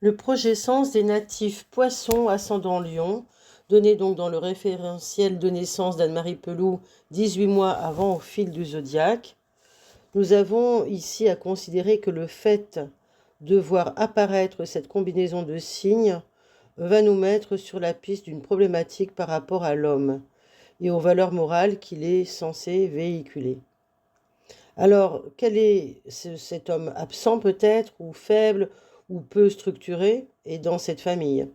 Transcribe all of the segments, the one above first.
Le projet-sens des natifs Poissons ascendant Lion, donné donc dans le référentiel de naissance d'Anne-Marie Peloux, 18 mois avant au fil du zodiaque. Nous avons ici à considérer que le fait de voir apparaître cette combinaison de signes va nous mettre sur la piste d'une problématique par rapport à l'homme et aux valeurs morales qu'il est censé véhiculer. Alors, quel est cet homme absent peut-être, ou faible, ou peu structuré, et dans cette famille?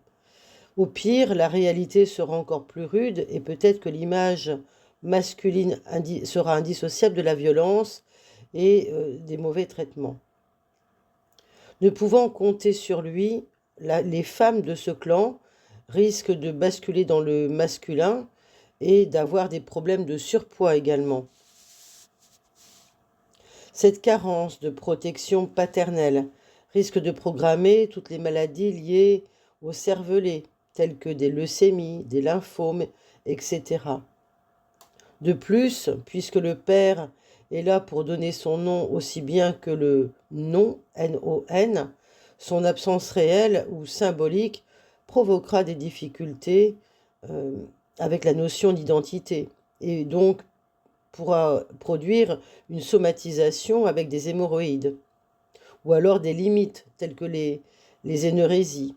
Au pire, la réalité sera encore plus rude et peut-être que l'image masculine sera indissociable de la violence et des mauvais traitements. Ne pouvant compter sur lui, les femmes de ce clan risquent de basculer dans le masculin et d'avoir des problèmes de surpoids également. Cette carence de protection paternelle risque de programmer toutes les maladies liées au cervelet, telles que des leucémies, des lymphomes, etc. De plus, puisque le père est là pour donner son nom aussi bien que le nom, N-O-N, son absence réelle ou symbolique provoquera des difficultés avec la notion d'identité et donc pourra produire une somatisation avec des hémorroïdes, ou alors des limites telles que les énurésies.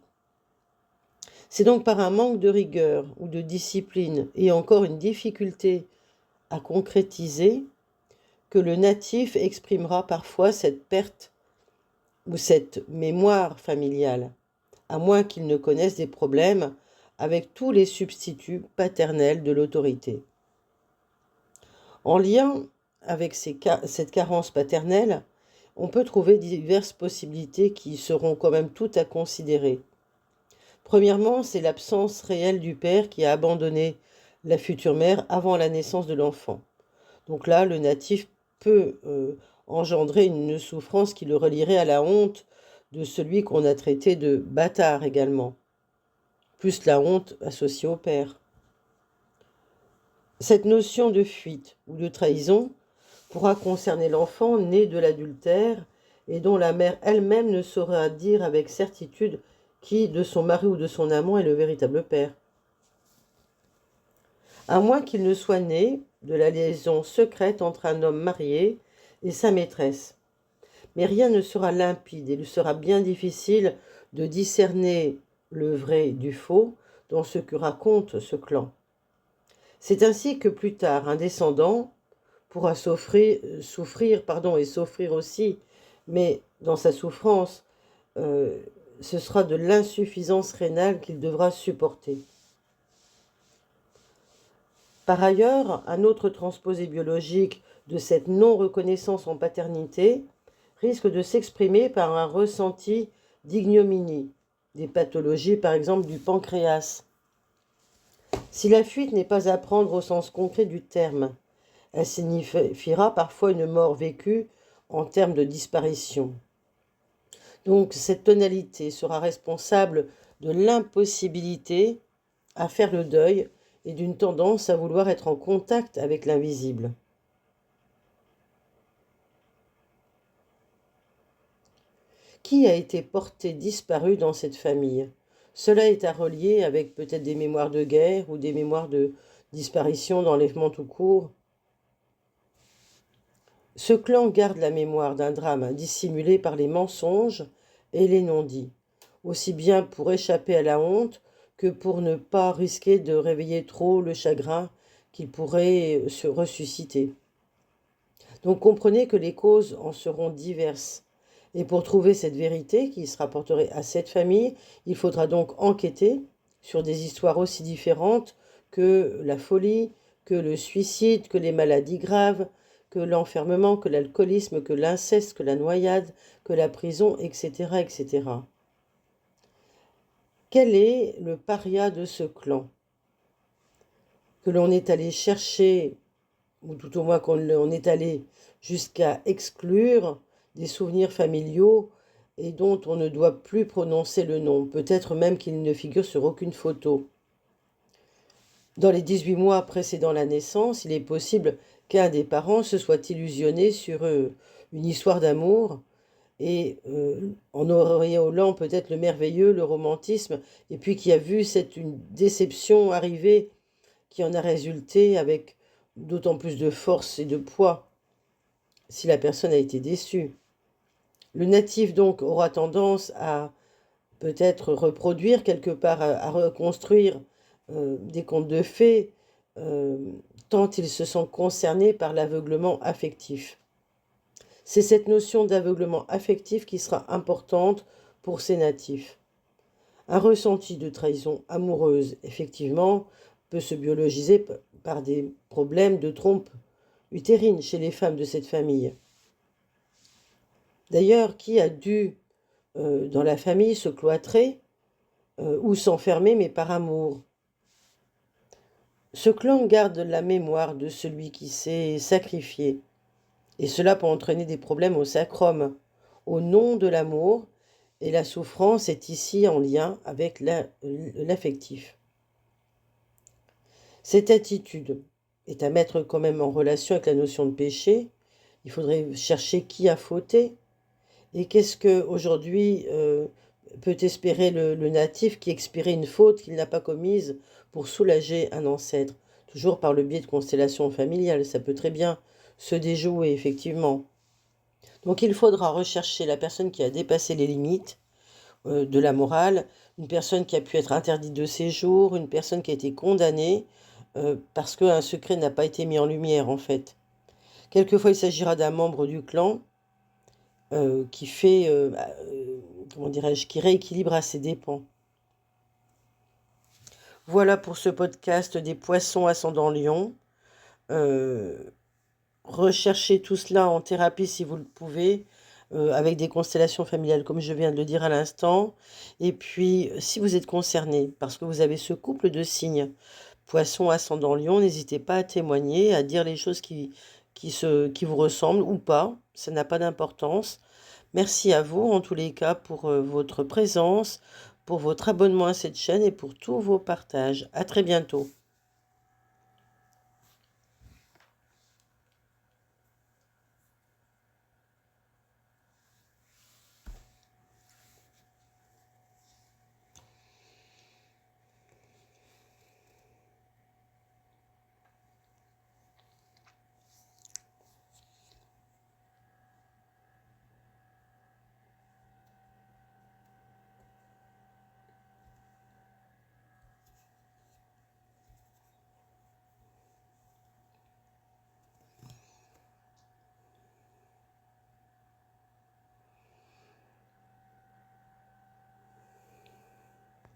C'est donc par un manque de rigueur ou de discipline et encore une difficulté à concrétiser que le natif exprimera parfois cette perte ou cette mémoire familiale, à moins qu'il ne connaisse des problèmes avec tous les substituts paternels de l'autorité. En lien avec cette carence paternelle, on peut trouver diverses possibilités qui seront quand même toutes à considérer. Premièrement, c'est l'absence réelle du père qui a abandonné la future mère avant la naissance de l'enfant. Donc là, le natif peut engendrer une souffrance qui le relierait à la honte de celui qu'on a traité de bâtard également, plus la honte associée au père. Cette notion de fuite ou de trahison pourra concerner l'enfant né de l'adultère et dont la mère elle-même ne saura dire avec certitude qui, de son mari ou de son amant, est le véritable père. À moins qu'il ne soit né de la liaison secrète entre un homme marié et sa maîtresse. Mais rien ne sera limpide et il sera bien difficile de discerner le vrai du faux dans ce que raconte ce clan. C'est ainsi que plus tard, un descendant pourra souffrir et s'offrir aussi, mais dans sa souffrance, ce sera de l'insuffisance rénale qu'il devra supporter. Par ailleurs, un autre transposé biologique de cette non-reconnaissance en paternité risque de s'exprimer par un ressenti d'ignominie, des pathologies par exemple du pancréas. Si la fuite n'est pas à prendre au sens concret du terme, elle signifiera parfois une mort vécue en termes de disparition. Donc cette tonalité sera responsable de l'impossibilité à faire le deuil et d'une tendance à vouloir être en contact avec l'invisible. Qui a été porté disparu dans cette famille? Cela est à relier avec peut-être des mémoires de guerre ou des mémoires de disparition, d'enlèvement tout court. Ce clan garde la mémoire d'un drame dissimulé par les mensonges et les non-dits, aussi bien pour échapper à la honte que pour ne pas risquer de réveiller trop le chagrin qu'il pourrait se ressusciter. Donc comprenez que les causes en seront diverses. Et pour trouver cette vérité qui se rapporterait à cette famille, il faudra donc enquêter sur des histoires aussi différentes que la folie, que le suicide, que les maladies graves, que l'enfermement, que l'alcoolisme, que l'inceste, que la noyade, que la prison, etc., etc. Quel est le paria de ce clan que l'on est allé chercher, ou tout au moins qu'on est allé jusqu'à exclure des souvenirs familiaux et dont on ne doit plus prononcer le nom, peut-être même qu'il ne figure sur aucune photo. Dans les 18 mois précédant la naissance, il est possible qu'un des parents se soit illusionné sur une histoire d'amour et en auréolant peut-être le merveilleux, le romantisme, et puis qui a vu une déception arriver qui en a résulté avec d'autant plus de force et de poids si la personne a été déçue. Le natif donc aura tendance à peut-être reproduire quelque part, à reconstruire des contes de fées, euh, tant ils se sont concernés par l'aveuglement affectif. C'est cette notion d'aveuglement affectif qui sera importante pour ces natifs. Un ressenti de trahison amoureuse, effectivement, peut se biologiser par des problèmes de trompe utérine chez les femmes de cette famille. D'ailleurs, qui a dû, dans la famille, se cloîtrer ou s'enfermer, mais par amour? Ce clan garde la mémoire de celui qui s'est sacrifié, et cela peut entraîner des problèmes au sacrum, au nom de l'amour, et la souffrance est ici en lien avec l'affectif. Cette attitude est à mettre quand même en relation avec la notion de péché. Il faudrait chercher qui a fauté, et qu'est-ce que aujourd'hui peut espérer le natif qui expirait une faute qu'il n'a pas commise pour soulager un ancêtre, toujours par le biais de constellations familiales. Ça peut très bien se déjouer, effectivement. Donc il faudra rechercher la personne qui a dépassé les limites de la morale, une personne qui a pu être interdite de séjour, une personne qui a été condamnée parce qu'un secret n'a pas été mis en lumière, en fait. Quelquefois, il s'agira d'un membre du clan qui fait, comment dirais-je, qui rééquilibre à ses dépens. Voilà pour ce podcast des poissons ascendant Lion. Recherchez tout cela en thérapie si vous le pouvez, avec des constellations familiales, comme je viens de le dire à l'instant. Et puis, si vous êtes concerné, parce que vous avez ce couple de signes, poisson ascendant Lion, n'hésitez pas à témoigner, à dire les choses qui vous ressemblent ou pas. Ça n'a pas d'importance. Merci à vous, en tous les cas, pour votre présence, pour votre abonnement à cette chaîne et pour tous vos partages. À très bientôt.